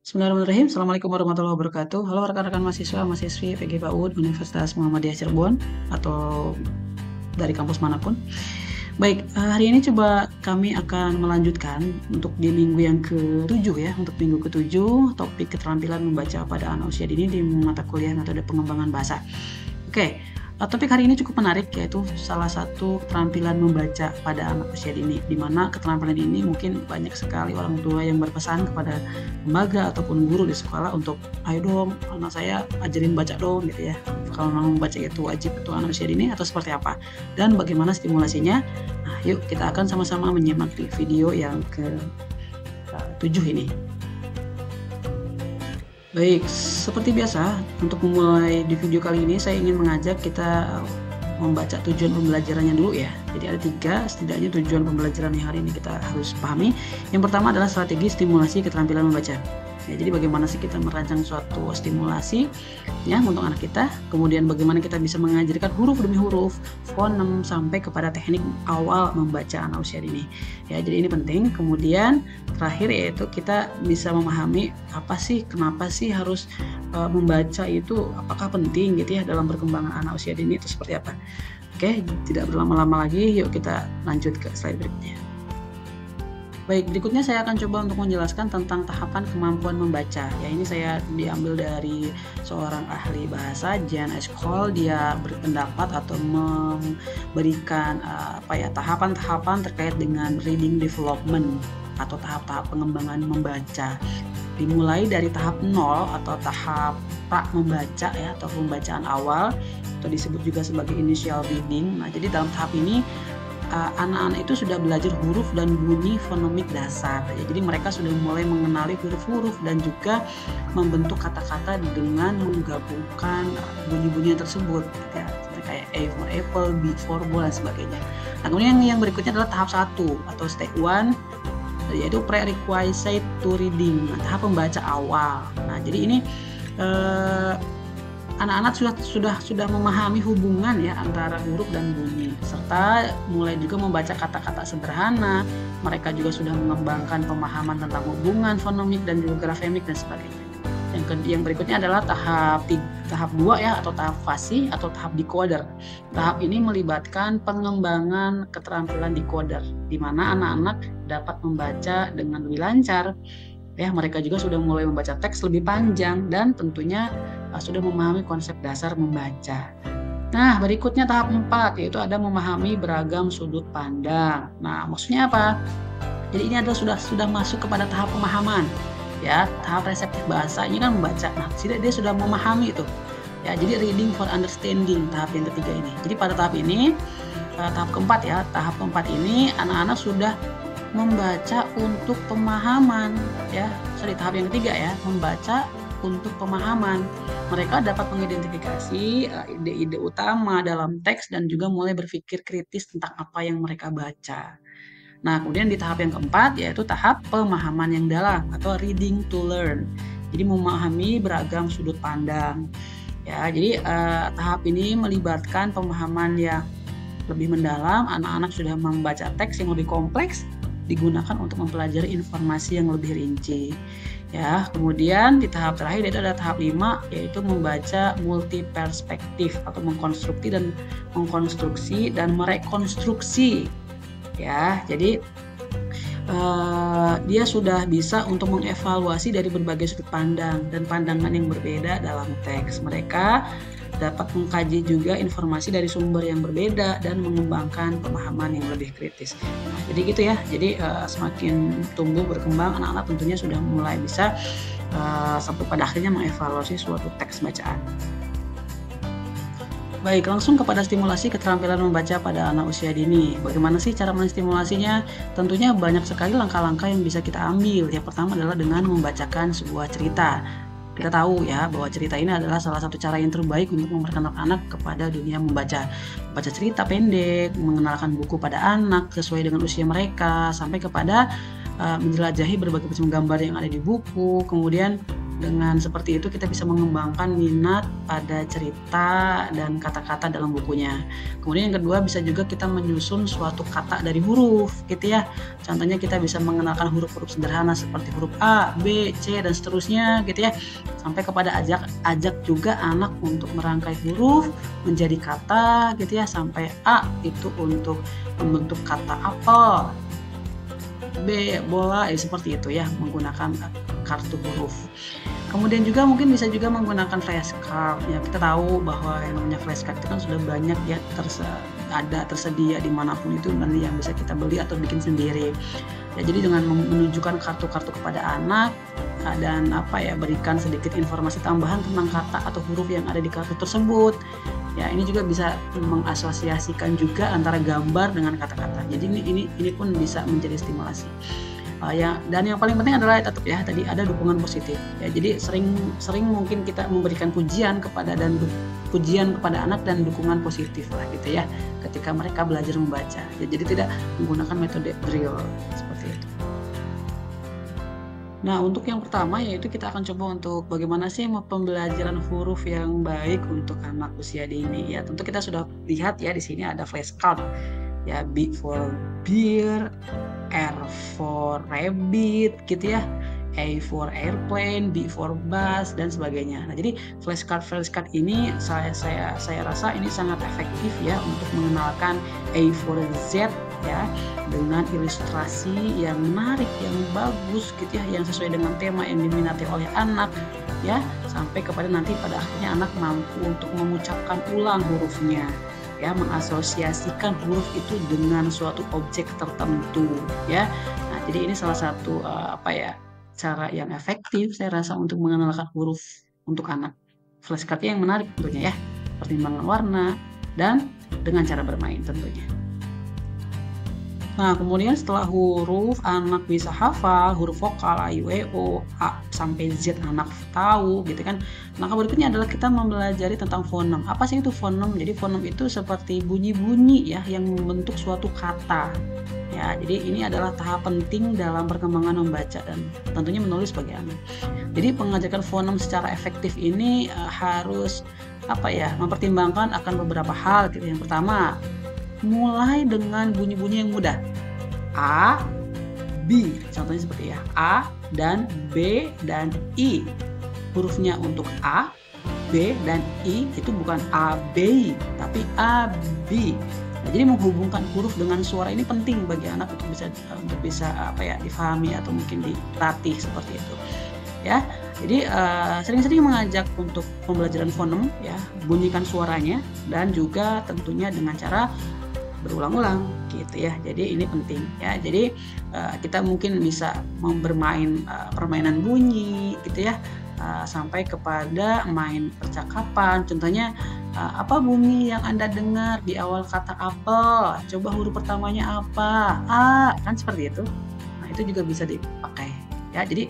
Bismillahirrahmanirrahim. Assalamualaikum warahmatullahi wabarakatuh. Halo rekan-rekan mahasiswa, mahasiswi PG PAUD Universitas Muhammadiyah Cirebon atau dari kampus manapun. Baik, hari ini coba kami akan melanjutkan untuk di minggu yang ke-7 ya, untuk minggu ke-7 topik keterampilan membaca pada anak usia dini di mata kuliah metode pengembangan bahasa. Oke, topik hari ini cukup menarik, yaitu salah satu keterampilan membaca pada anak usia dini, di mana keterampilan ini mungkin banyak sekali orang tua yang berpesan kepada lembaga ataupun guru di sekolah untuk, ayo dong anak saya ajarin baca dong gitu ya. Kalau memang membaca itu wajib untuk anak usia dini atau seperti apa, dan bagaimana stimulasinya. Nah, yuk kita akan sama-sama menyimak di video yang ke-7 ini. Baik, seperti biasa, untuk memulai di video kali ini saya ingin mengajak kita membaca tujuan pembelajarannya dulu ya. Jadi ada 3 setidaknya tujuan pembelajaran yang hari ini kita harus pahami. Yang pertama adalah strategi stimulasi keterampilan membaca. Ya, jadi bagaimana sih kita merancang suatu stimulasi ya untuk anak kita, kemudian bagaimana kita bisa mengajarkan huruf demi huruf, fonem sampai kepada teknik awal membaca anak usia dini. Ya, jadi ini penting. Kemudian terakhir yaitu kita bisa memahami apa sih, kenapa sih harus membaca itu, apakah penting gitu ya dalam perkembangan anak usia dini itu seperti apa. Oke, tidak berlama-lama lagi, yuk kita lanjut ke slide berikutnya. Baik, berikutnya saya akan coba untuk menjelaskan tentang tahapan kemampuan membaca. Ya, ini saya diambil dari seorang ahli bahasa, Jan Eshkol. Dia berpendapat atau memberikan tahapan-tahapan terkait dengan reading development atau tahap-tahap pengembangan membaca. Dimulai dari tahap 0 atau tahap pra membaca ya, atau pembacaan awal, atau disebut juga sebagai initial reading. Nah, jadi dalam tahap ini anak-anak itu sudah belajar huruf dan bunyi fonemik dasar. Ya, jadi mereka sudah mulai mengenali huruf-huruf dan juga membentuk kata-kata dengan menggabungkan bunyi-bunyian tersebut. Ya, kayak A for apple, B for ball dan sebagainya. Nah, kemudian yang berikutnya adalah tahap 1 atau step 1, yaitu prerequisite to reading, tahap pembaca awal. Nah, jadi ini anak-anak sudah memahami hubungan ya antara huruf dan bunyi, serta mulai juga membaca kata-kata sederhana. Mereka juga sudah mengembangkan pemahaman tentang hubungan fonemik dan juga grafemik dan sebagainya. Yang berikutnya adalah tahap 2 ya, atau tahap fasih atau tahap decoder. Tahap ini melibatkan pengembangan keterampilan decoder, di mana anak-anak dapat membaca dengan lebih lancar. Ya, mereka juga sudah mulai membaca teks lebih panjang dan tentunya sudah memahami konsep dasar membaca. Nah, berikutnya tahap 4 yaitu ada memahami beragam sudut pandang. Nah, maksudnya apa? Jadi ini adalah sudah masuk kepada tahap pemahaman. Ya, tahap reseptif bahasa ini kan membaca. Nah, dia sudah memahami itu. Ya, jadi reading for understanding tahap yang ketiga ini. Jadi pada tahap ini tahap keempat ya, tahap keempat ini anak-anak sudah membaca untuk pemahaman ya. Tahap yang ketiga ya, membaca untuk pemahaman. Mereka dapat mengidentifikasi ide-ide utama dalam teks dan juga mulai berpikir kritis tentang apa yang mereka baca. Nah, kemudian di tahap yang keempat yaitu tahap pemahaman yang dalam atau reading to learn. Jadi memahami beragam sudut pandang. Ya, jadi tahap ini melibatkan pemahaman yang lebih mendalam. Anak-anak sudah membaca teks yang lebih kompleks, digunakan untuk mempelajari informasi yang lebih rinci. Ya, kemudian di tahap terakhir yaitu ada tahap 5 yaitu membaca multi perspektif atau mengkonstruksi dan merekonstruksi. Ya, jadi dia sudah bisa untuk mengevaluasi dari berbagai sudut pandang dan pandangan yang berbeda dalam teks. Mereka dapat mengkaji juga informasi dari sumber yang berbeda dan mengembangkan pemahaman yang lebih kritis. Nah, jadi gitu ya. Jadi semakin tumbuh berkembang, anak-anak tentunya sudah mulai bisa sampai pada akhirnya mengevaluasi suatu teks bacaan. Baik, langsung kepada stimulasi keterampilan membaca pada anak usia dini. Bagaimana sih cara menstimulasinya? Tentunya banyak sekali langkah-langkah yang bisa kita ambil. Yang pertama adalah dengan membacakan sebuah cerita. Kita tahu ya bahwa cerita ini adalah salah satu cara yang terbaik untuk memperkenalkan anak kepada dunia membaca. Baca cerita pendek, mengenalkan buku pada anak sesuai dengan usia mereka, sampai kepada menjelajahi berbagai macam gambar yang ada di buku. Kemudian Dengan seperti itu kita bisa mengembangkan minat pada cerita dan kata-kata dalam bukunya. Kemudian yang kedua, bisa juga kita menyusun suatu kata dari huruf gitu ya. Contohnya kita bisa mengenalkan huruf-huruf sederhana seperti huruf A, B, C dan seterusnya gitu ya. Sampai kepada ajak juga anak untuk merangkai huruf menjadi kata gitu ya, sampai A itu untuk membentuk kata apel, B bola, seperti itu ya, menggunakan kartu huruf. Kemudian juga mungkin bisa juga menggunakan flashcard ya. Kita tahu bahwa yang namanya flashcard itu kan sudah banyak ya tersedia dimanapun itu, nanti yang bisa kita beli atau bikin sendiri ya. Jadi dengan menunjukkan kartu-kartu kepada anak dan berikan sedikit informasi tambahan tentang kata atau huruf yang ada di kartu tersebut ya, ini juga bisa mengasosiasikan juga antara gambar dengan kata-kata. Jadi ini pun bisa menjadi stimulasi. Dan yang paling penting adalah tetap ya tadi ada dukungan positif ya. Jadi sering mungkin kita memberikan pujian kepada anak dan dukungan positif lah gitu ya ketika mereka belajar membaca ya. Jadi tidak menggunakan metode drill seperti itu. Nah, untuk yang pertama yaitu kita akan coba untuk bagaimana sih pembelajaran huruf yang baik untuk anak usia dini ya. Tentu kita sudah lihat ya di sini ada flashcard ya, B for beer, R for rabbit gitu ya, A for airplane, B for bus dan sebagainya. Nah, jadi flashcard ini saya rasa ini sangat efektif ya untuk mengenalkan A for Z ya, dengan ilustrasi yang menarik, yang bagus gitu ya, yang sesuai dengan tema yang diminati oleh anak ya, sampai kepada nanti pada akhirnya anak mampu untuk mengucapkan ulang hurufnya ya, mengasosiasikan huruf itu dengan suatu objek tertentu ya. Nah, jadi ini salah satu cara yang efektif saya rasa untuk mengenalkan huruf untuk anak. Flashcard-nya yang menarik tentunya ya, pertimbangan warna dan dengan cara bermain tentunya. Nah, kemudian setelah huruf anak bisa hafal, huruf vokal A, I, U, E, O, A sampai Z anak tahu gitu kan. Maka berikutnya adalah kita mempelajari tentang fonem. Apa sih itu fonem? Jadi fonem itu seperti bunyi-bunyi ya yang membentuk suatu kata. Ya, jadi ini adalah tahap penting dalam perkembangan membaca dan tentunya menulis bagi anak. Jadi pengajaran fonem secara efektif ini harus mempertimbangkan akan beberapa hal gitu. Yang pertama, mulai dengan bunyi-bunyi yang mudah. A, B, contohnya seperti ya, A dan B dan I. Hurufnya untuk A, B dan I itu bukan A, B, tapi A, B. Nah, jadi menghubungkan huruf dengan suara ini penting bagi anak untuk bisa difahami atau mungkin dilatih seperti itu. Ya, jadi sering-sering mengajak untuk pembelajaran fonem ya, bunyikan suaranya dan juga tentunya dengan cara berulang-ulang gitu ya. Jadi ini penting ya. Jadi kita mungkin bisa bermain permainan bunyi gitu ya, sampai kepada main percakapan. Contohnya apa bunyi yang Anda dengar di awal kata apel? Coba huruf pertamanya apa? A, kan seperti itu. Nah, itu juga bisa dipakai ya. Jadi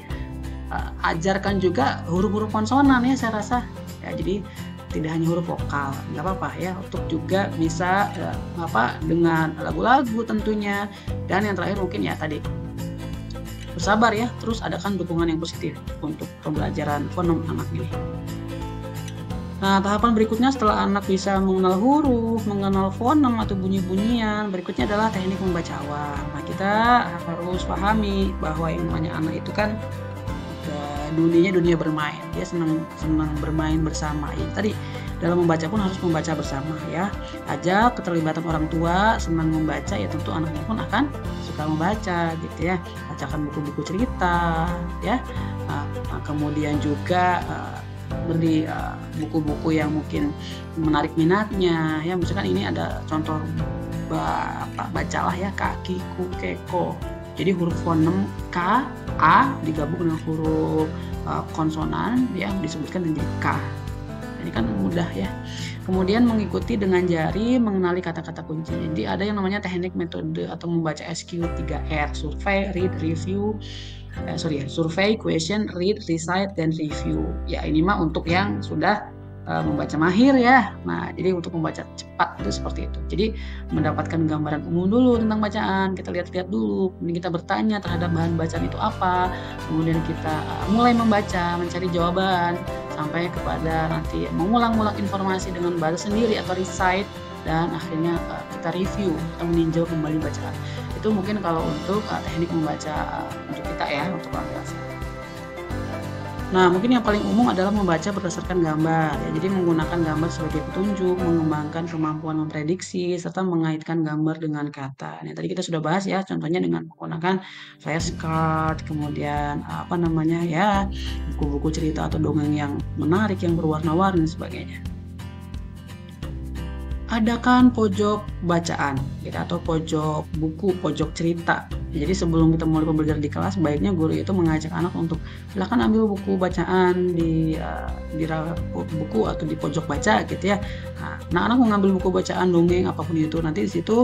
ajarkan juga huruf-huruf konsonan ya saya rasa ya. Jadi tidak hanya huruf vokal, nggak apa-apa ya, untuk juga bisa dengan lagu-lagu tentunya. Dan yang terakhir mungkin ya tadi bersabar ya, terus adakan dukungan yang positif untuk pembelajaran fonem anak ini. Nah, tahapan berikutnya setelah anak bisa mengenal huruf, mengenal fonem atau bunyi-bunyian, berikutnya adalah teknik membaca awal. Nah, kita harus pahami bahwa yang namanya anak itu kan dunia bermain, dia senang bermain bersama ya. Tadi dalam membaca pun harus membaca bersama ya. Ajak keterlibatan orang tua, senang membaca ya, tentu anaknya pun akan suka membaca gitu ya. Bacakan buku-buku cerita ya. Kemudian juga beri buku-buku yang mungkin menarik minatnya ya. Misalkan ini ada contoh bacalah ya, kaki ku keko. Jadi huruf fonem K, A digabung dengan huruf konsonan yang disebutkan menjadi K. Ini kan mudah ya. Kemudian mengikuti dengan jari mengenali kata-kata kunci. Jadi ada yang namanya teknik metode atau membaca SQ 3R, survey, read, review. Survey, question, read, recite, dan review. Ya, ini mah untuk yang sudah membaca mahir ya. Nah, jadi untuk membaca cepat itu seperti itu. Jadi mendapatkan gambaran umum dulu tentang bacaan, kita lihat-lihat dulu, kemudian kita bertanya terhadap bahan bacaan itu apa, kemudian kita mulai membaca, mencari jawaban, sampai kepada nanti mengulang-ulang informasi dengan bahasa sendiri atau recite, dan akhirnya kita review atau meninjau kembali bacaan. Itu mungkin kalau untuk teknik membaca untuk kita ya, untuk orang dewasa. Nah, mungkin yang paling umum adalah membaca berdasarkan gambar ya. Jadi menggunakan gambar sebagai petunjuk, mengembangkan kemampuan memprediksi, serta mengaitkan gambar dengan kata. Nah, tadi kita sudah bahas ya, contohnya dengan menggunakan flashcard, kemudian apa namanya ya, buku-buku cerita atau dongeng yang menarik, yang berwarna-warni dan sebagainya. Adakan pojok bacaan gitu, atau pojok buku, pojok cerita. Jadi sebelum kita mulai pembelajaran di kelas, baiknya guru itu mengajak anak untuk silakan ambil buku bacaan di buku atau di pojok baca gitu ya. Nah, anak mengambil buku bacaan, dongeng, apapun itu, nanti di situ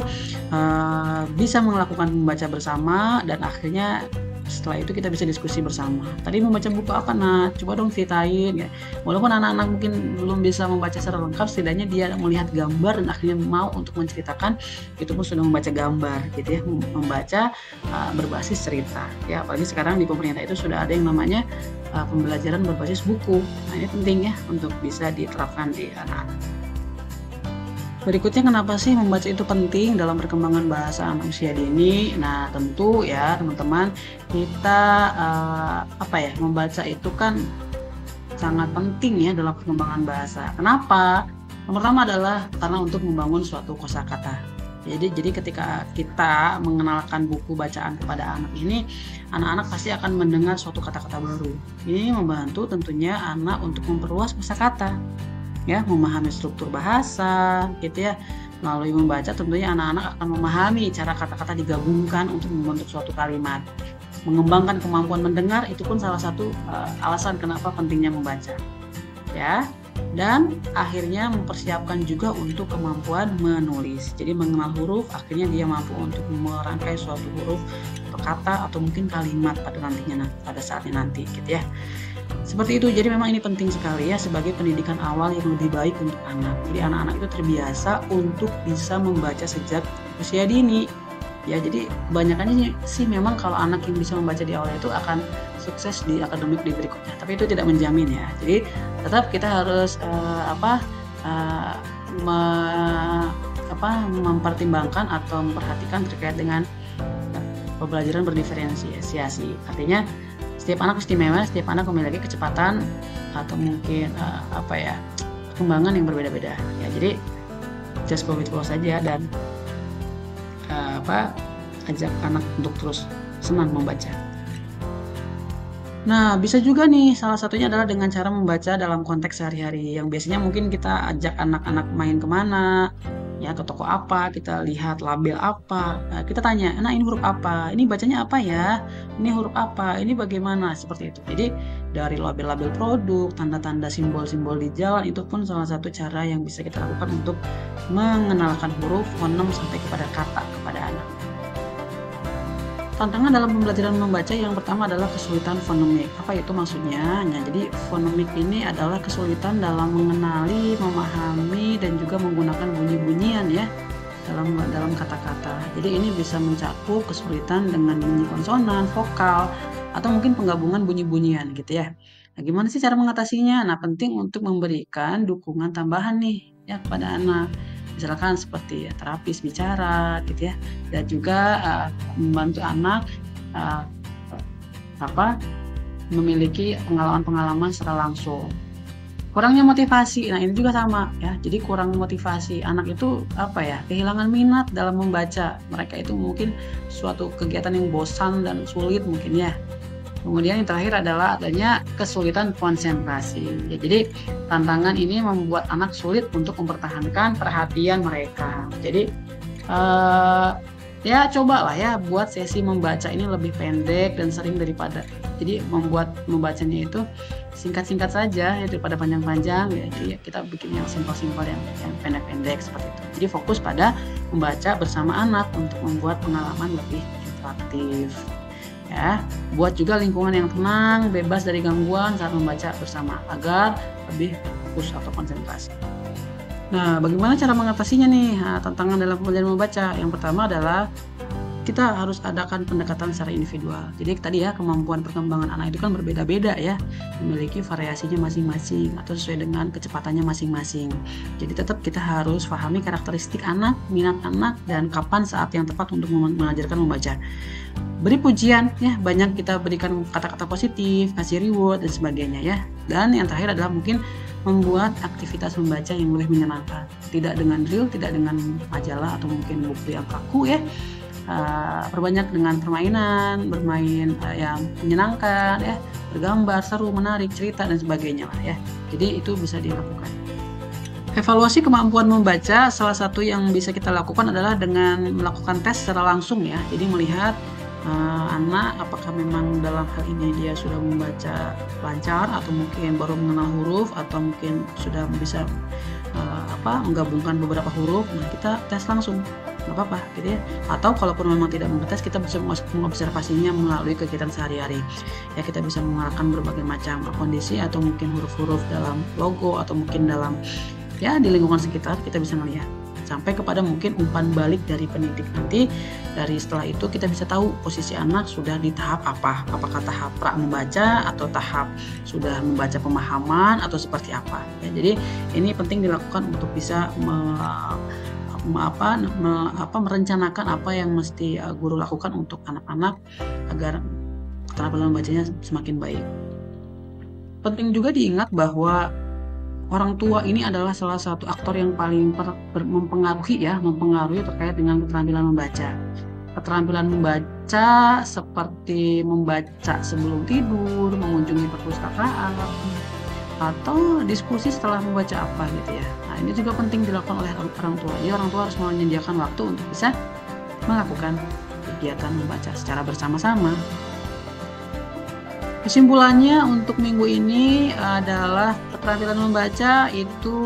bisa melakukan membaca bersama, dan akhirnya setelah itu kita bisa diskusi bersama. Tadi membaca buku apa, Nak? Coba dong ceritain ya. Walaupun anak-anak mungkin belum bisa membaca secara lengkap, setidaknya dia melihat gambar dan akhirnya mau untuk menceritakan, itu pun sudah membaca gambar gitu ya, membaca berbasis cerita ya. Apalagi sekarang di pemerintah itu sudah ada yang namanya pembelajaran berbasis buku. Nah, ini penting ya untuk bisa diterapkan di anak-anak. Berikutnya, kenapa sih membaca itu penting dalam perkembangan bahasa anak usia dini? Nah, tentu ya teman-teman, kita membaca itu kan sangat penting ya dalam perkembangan bahasa. Kenapa? Yang pertama adalah karena untuk membangun suatu kosakata. Jadi ketika kita mengenalkan buku bacaan kepada anak ini, anak-anak pasti akan mendengar suatu kata-kata baru. Ini membantu tentunya anak untuk memperluas kosakata. Ya, memahami struktur bahasa gitu ya. Melalui membaca tentunya anak-anak akan memahami cara kata-kata digabungkan untuk membentuk suatu kalimat. Mengembangkan kemampuan mendengar itu pun salah satu alasan kenapa pentingnya membaca ya. Dan akhirnya mempersiapkan juga untuk kemampuan menulis. Jadi mengenal huruf, akhirnya dia mampu untuk merangkai suatu huruf atau kata atau mungkin kalimat pada saatnya nanti gitu ya. Seperti itu. Jadi memang ini penting sekali ya sebagai pendidikan awal yang lebih baik untuk anak. Jadi anak-anak itu terbiasa untuk bisa membaca sejak usia dini. Ya, jadi kebanyakannya sih memang kalau anak yang bisa membaca di awal itu akan sukses di akademik di berikutnya. Tapi itu tidak menjamin ya. Jadi tetap kita harus mempertimbangkan atau memperhatikan terkait dengan pembelajaran berdiferensiasi. Artinya setiap anak istimewa, setiap anak memiliki kecepatan atau mungkin perkembangan yang berbeda-beda. Ya, jadi just go with flow saja dan ajak anak untuk terus senang membaca. Nah, bisa juga nih salah satunya adalah dengan cara membaca dalam konteks sehari-hari, yang biasanya mungkin kita ajak anak-anak main kemana, ya ke toko apa, kita lihat label apa, kita tanya, nah ini huruf apa, ini bacanya apa ya, ini huruf apa, ini bagaimana, seperti itu. Jadi dari label-label produk, tanda-tanda simbol-simbol di jalan, itu pun salah satu cara yang bisa kita lakukan untuk mengenalkan huruf, fonem sampai kepada kata kepada anak. Tantangan dalam pembelajaran membaca yang pertama adalah kesulitan fonemik. Apa itu maksudnya? Nah, jadi fonemik ini adalah kesulitan dalam mengenali, memahami, dan juga menggunakan bunyi-bunyian ya dalam kata-kata. Jadi ini bisa mencakup kesulitan dengan bunyi konsonan, vokal, atau mungkin penggabungan bunyi-bunyian gitu ya. Nah, gimana sih cara mengatasinya? Nah, penting untuk memberikan dukungan tambahan nih ya kepada anak. Misalkan seperti terapis bicara gitu ya, dan juga membantu anak memiliki pengalaman-pengalaman secara langsung. Kurangnya motivasi, nah ini juga sama ya. Jadi kurang motivasi, anak itu kehilangan minat dalam membaca. Mereka itu mungkin suatu kegiatan yang bosan dan sulit mungkin ya. Kemudian yang terakhir adalah adanya kesulitan konsentrasi. Ya, jadi tantangan ini membuat anak sulit untuk mempertahankan perhatian mereka. Jadi ya cobalah ya buat sesi membaca ini lebih pendek dan sering daripada. Jadi membuat membacanya itu singkat-singkat saja ya, daripada panjang-panjang ya. Jadi kita bikin yang simpel-simpel, yang pendek-pendek seperti itu. Jadi fokus pada membaca bersama anak untuk membuat pengalaman lebih interaktif. Ya, buat juga lingkungan yang tenang, bebas dari gangguan saat membaca bersama agar lebih fokus atau konsentrasi. Nah, bagaimana cara mengatasinya nih? Nah, tantangan dalam pembelajaran membaca. Yang pertama adalah kita harus adakan pendekatan secara individual. Jadi tadi ya, kemampuan perkembangan anak itu kan berbeda-beda ya, memiliki variasinya masing-masing atau sesuai dengan kecepatannya masing-masing. Jadi tetap kita harus pahami karakteristik anak, minat anak, dan kapan saat yang tepat untuk mengajarkan membaca. Beri pujian ya, banyak kita berikan kata-kata positif, kasih reward dan sebagainya ya. Dan yang terakhir adalah mungkin membuat aktivitas membaca yang lebih menyenangkan. Tidak dengan drill, tidak dengan majalah atau mungkin buku yang kaku ya. Perbanyak dengan permainan, bermain yang menyenangkan ya, bergambar, seru, menarik, cerita dan sebagainya lah ya. Jadi itu bisa dilakukan. Evaluasi kemampuan membaca, salah satu yang bisa kita lakukan adalah dengan melakukan tes secara langsung ya. Jadi melihat anak apakah memang dalam hal ini dia sudah membaca lancar atau mungkin baru mengenal huruf atau mungkin sudah bisa menggabungkan beberapa huruf. Nah, kita tes langsung, nggak apa-apa gitu ya. Atau kalaupun memang tidak membatas, kita bisa mengobservasinya melalui kegiatan sehari-hari ya. Kita bisa mengenalkan berbagai macam kondisi atau mungkin huruf-huruf dalam logo atau mungkin dalam ya di lingkungan sekitar, kita bisa melihat sampai kepada mungkin umpan balik dari pendidik. Nanti dari setelah itu kita bisa tahu posisi anak sudah di tahap apa, apakah tahap pra membaca atau tahap sudah membaca pemahaman atau seperti apa ya. Jadi ini penting dilakukan untuk bisa merencanakan apa yang mesti guru lakukan untuk anak-anak agar keterampilan membacanya semakin baik. Penting juga diingat bahwa orang tua ini adalah salah satu aktor yang paling mempengaruhi terkait dengan keterampilan membaca. Keterampilan membaca seperti membaca sebelum tidur, mengunjungi perpustakaan, atau diskusi setelah membaca apa gitu ya. Nah, ini juga penting dilakukan oleh orang tua. Jadi orang tua harus menyediakan waktu untuk bisa melakukan kegiatan membaca secara bersama-sama. Kesimpulannya untuk minggu ini adalah keterampilan membaca itu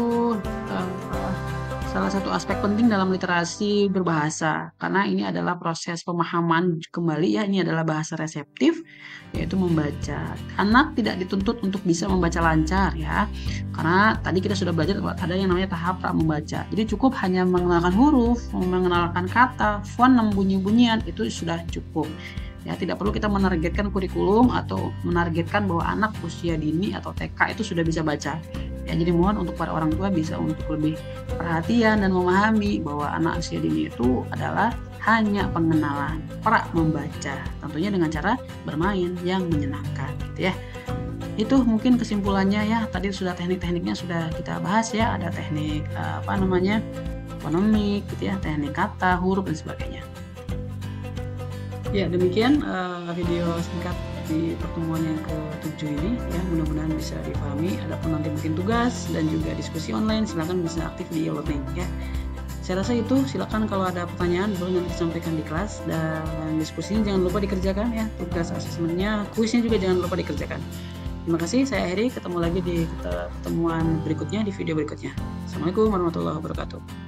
salah satu aspek penting dalam literasi berbahasa, karena ini adalah proses pemahaman kembali ya. Ini adalah bahasa reseptif, yaitu membaca. Anak tidak dituntut untuk bisa membaca lancar ya, karena tadi kita sudah belajar ada yang namanya tahap pra membaca. Jadi cukup hanya mengenalkan huruf, mengenalkan kata, font, bunyi-bunyian itu sudah cukup. Ya, tidak perlu kita menargetkan kurikulum atau menargetkan bahwa anak usia dini atau TK itu sudah bisa baca. Ya, jadi mohon untuk para orang tua bisa untuk lebih perhatian dan memahami bahwa anak usia dini itu adalah hanya pengenalan pra membaca, tentunya dengan cara bermain yang menyenangkan gitu ya. Itu mungkin kesimpulannya ya. Tadi sudah teknik-tekniknya sudah kita bahas ya. Ada teknik fonemik gitu ya, teknik kata, huruf dan sebagainya. Ya, demikian video singkat di pertemuan yang ke-7 ini ya, mudah-mudahan bisa dipahami. Adapun nanti mungkin tugas dan juga diskusi online, silakan bisa aktif di e-learning ya. Saya rasa itu, silakan kalau ada pertanyaan boleh nanti disampaikan di kelas, dan diskusinya jangan lupa dikerjakan ya, tugas asesmennya, kuisnya juga jangan lupa dikerjakan. Terima kasih, saya akhiri, ketemu lagi di pertemuan berikutnya, di video berikutnya. Assalamualaikum warahmatullahi wabarakatuh.